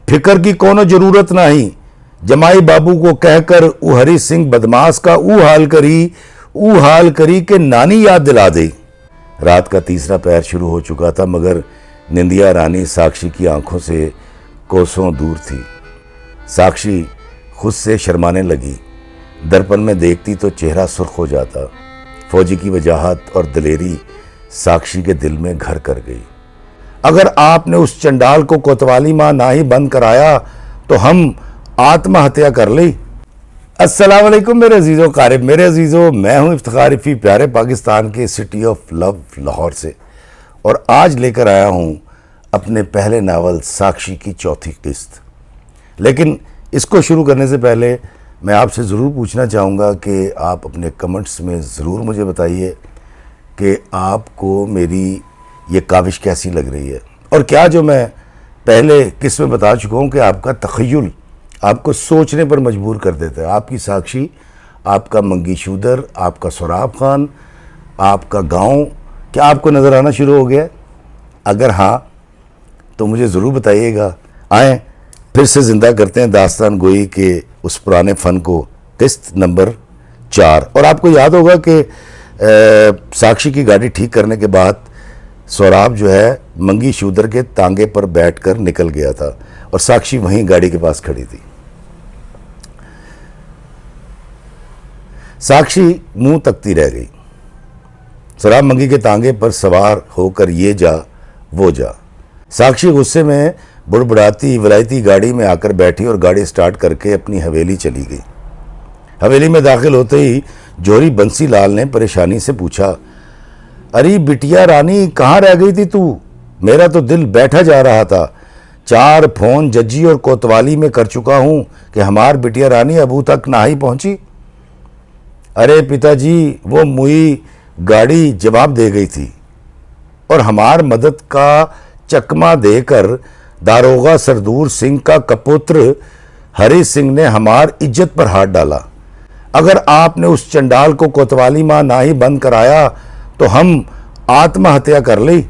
फिकर की कोनो जरूरत नहीं, जमाई बाबू को कहकर ऊ हरी सिंह बदमाश का ऊ हाल करी के नानी याद दिला दे। रात का तीसरा पैर शुरू हो चुका था, मगर निंदिया रानी साक्षी की आंखों से कोसों दूर थी। साक्षी खुद से शर्माने लगी। दर्पण में देखती तो चेहरा सुर्ख हो जाता। फौजी की वजाहत और दलेरी साक्षी के दिल में घर कर गई। अगर आपने उस चंडाल को कोतवाली मां ना ही बंद कराया तो हम आत्महत्या कर ली। अस्सलाम वालेकुम मेरे अजीज़ों क़ारिब, मेरे अजीज़ों, मैं हूं इफ्तिखार रफ़ी, प्यारे पाकिस्तान के सिटी ऑफ लव लाहौर से, और आज लेकर आया हूं अपने पहले नावल साक्षी की चौथी किस्त। लेकिन इसको शुरू करने से पहले मैं आपसे ज़रूर पूछना चाहूँगा कि आप अपने कमेंट्स में ज़रूर मुझे बताइए कि आपको मेरी ये काविश कैसी लग रही है, और क्या जो मैं पहले किस्त में बता चुका हूँ कि आपका तख़य्युल आपको सोचने पर मजबूर कर देता है। आपकी साक्षी, आपका मंगीशूदर, आपका सोराब खान, आपका गांव, क्या आपको नज़र आना शुरू हो गया? अगर हाँ तो मुझे ज़रूर बताइएगा। आएँ फिर से ज़िंदा करते हैं दास्तान गोई के उस पुराने फ़न को, किस्त नंबर 4। और आपको याद होगा कि साक्षी की गाड़ी ठीक करने के बाद सोराब जो है मंगीशूदर के तांगे पर बैठकर निकल गया था और साक्षी वहीं गाड़ी के पास खड़ी थी। साक्षी मुंह तकती रह गई। सोराब मंगी के तांगे पर सवार होकर ये जा वो जा। साक्षी गुस्से में बुड़बुड़ाती वलायती गाड़ी में आकर बैठी और गाड़ी स्टार्ट करके अपनी हवेली चली गई। हवेली में दाखिल होते ही जोहरी बंसी लाल ने परेशानी से पूछा, अरे बिटिया रानी, कहाँ रह गई थी तू? मेरा तो दिल बैठा जा रहा था। 4 फोन जज्जी और कोतवाली में कर चुका हूँ कि हमार बिटिया रानी अबू तक ना ही पहुँची। अरे पिताजी, वो मुई गाड़ी जवाब दे गई थी और हमार मदद का चकमा देकर दारोगा सरदूर सिंह का कपुत्र हरी सिंह ने हमार इज्जत पर हाथ डाला। अगर आपने उस चंडाल को कोतवाली मां ना ही बंद कराया तो हम आत्महत्या कर ली।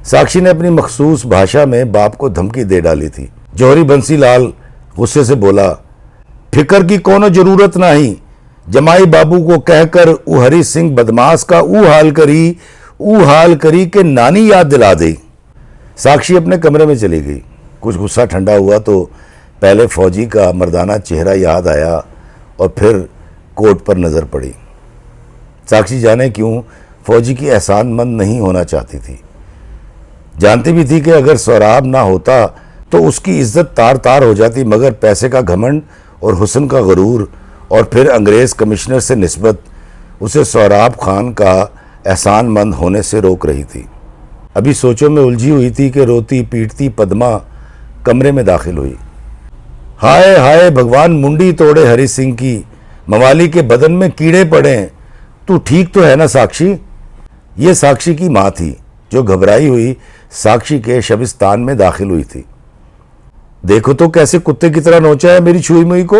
साक्षी ने अपनी मखसूस भाषा में बाप को धमकी दे डाली थी। जोहरी बंसी लाल गुस्से से बोला, फिकर की कोनो जरूरत नहीं, जमाई बाबू को कहकर ऊ हरी सिंह बदमाश का ऊ हाल करी के नानी याद दिला दे। साक्षी अपने कमरे में चली गई। कुछ गुस्सा ठंडा हुआ तो पहले फौजी का मर्दाना चेहरा याद आया और फिर कोट पर नज़र पड़ी। साक्षी जाने क्यों फौजी की एहसानमंद नहीं होना चाहती थी। जानती भी थी कि अगर सोराब ना होता तो उसकी इज्जत तार तार हो जाती, मगर पैसे का घमंड और हुस्न का गरूर और फिर अंग्रेज़ कमिश्नर से निस्बत उसे सोराब खान का एहसानमंद होने से रोक रही थी। अभी सोचों में उलझी हुई थी कि रोती पीटती पद्मा कमरे में दाखिल हुई। हाय हाय भगवान, मुंडी तोड़े हरी सिंह की, मवाली के बदन में कीड़े पड़े। तू ठीक तो है ना साक्षी? ये साक्षी की माँ थी जो घबराई हुई साक्षी के शबिस्तान में दाखिल हुई थी। देखो तो कैसे कुत्ते की तरह नोचा है मेरी छुई मुई को।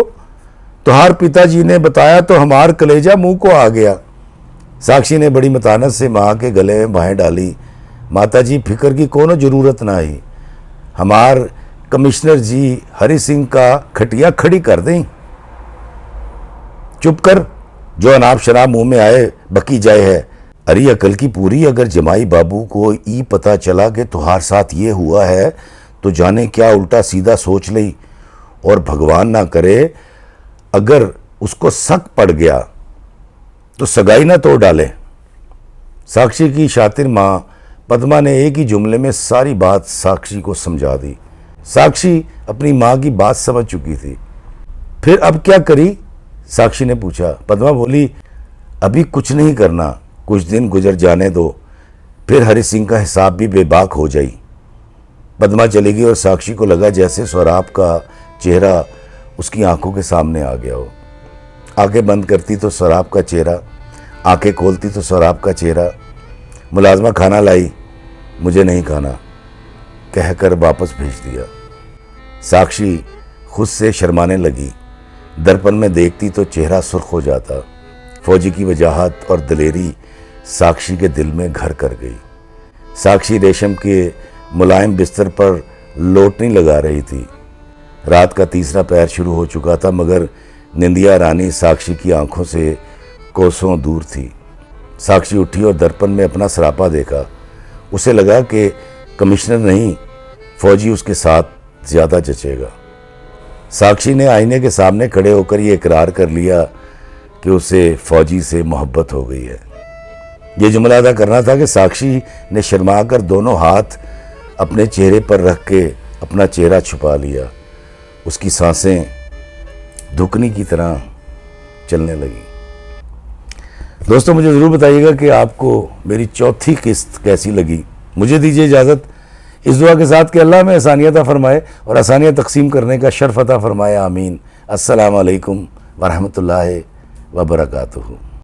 तुहार पिताजी ने बताया तो हमार कलेजा मुंह को आ गया। साक्षी ने बड़ी मतानत से माँ के गले में बाहें डाली। माताजी, फिक्र की कोनो जरूरत ना ही, हमार कमिश्नर जी हरी सिंह का खटिया खड़ी कर दें। चुप कर, जो अनाप शनाप मुंह में आए बकी जाए है। अरे अकल की पूरी, अगर जमाई बाबू को ई पता चला कि तुहार साथ ये हुआ है तो जाने क्या उल्टा सीधा सोच ली, और भगवान ना करे अगर उसको शक पड़ गया तो सगाई ना तोड़ डाले। साक्षी की शातिर माँ पद्मा ने एक ही जुमले में सारी बात साक्षी को समझा दी। साक्षी अपनी माँ की बात समझ चुकी थी। फिर अब क्या करी? साक्षी ने पूछा। पद्मा बोली, अभी कुछ नहीं करना, कुछ दिन गुजर जाने दो, फिर हरि सिंह का हिसाब भी बेबाक हो जाई। पद्मा चली गई और साक्षी को लगा जैसे सोराब का चेहरा उसकी आंखों के सामने आ गया हो। आंखें बंद करती तो सोराब का चेहरा, आंखें खोलती तो सोराब का चेहरा। मुलाजमा खाना लाई, मुझे नहीं खाना कहकर वापस भेज दिया। साक्षी खुद से शर्माने लगी। दर्पण में देखती तो चेहरा सुर्ख हो जाता। फौजी की वजाहत और दलेरी साक्षी के दिल में घर कर गई। साक्षी रेशम के मुलायम बिस्तर पर लोटनी लगा रही थी। रात का तीसरा पहर शुरू हो चुका था, मगर निंदिया रानी साक्षी की आंखों से कोसों दूर थी। साक्षी उठी और दर्पण में अपना सरापा देखा। उसे लगा कि कमिश्नर नहीं, फौजी उसके साथ ज़्यादा जचेगा। साक्षी ने आईने के सामने खड़े होकर ये इकरार कर लिया कि उसे फौजी से मोहब्बत हो गई है। ये जुमला अदा करना था कि साक्षी ने शर्मा कर दोनों हाथ अपने चेहरे पर रख के अपना चेहरा छुपा लिया। उसकी सांसें धुकनी की तरह चलने लगी। दोस्तों, मुझे ज़रूर बताइएगा कि आपको मेरी चौथी किस्त कैसी लगी। मुझे दीजिए इजाज़त इस दुआ के साथ कि अल्लाह में आसानियत फरमाए और आसानियाँ तकसीम करने का शर्फ अता फरमाए। आमीन। अस्सलाम वालेकुम वरहमतुल्लाहि वबरकातुहू।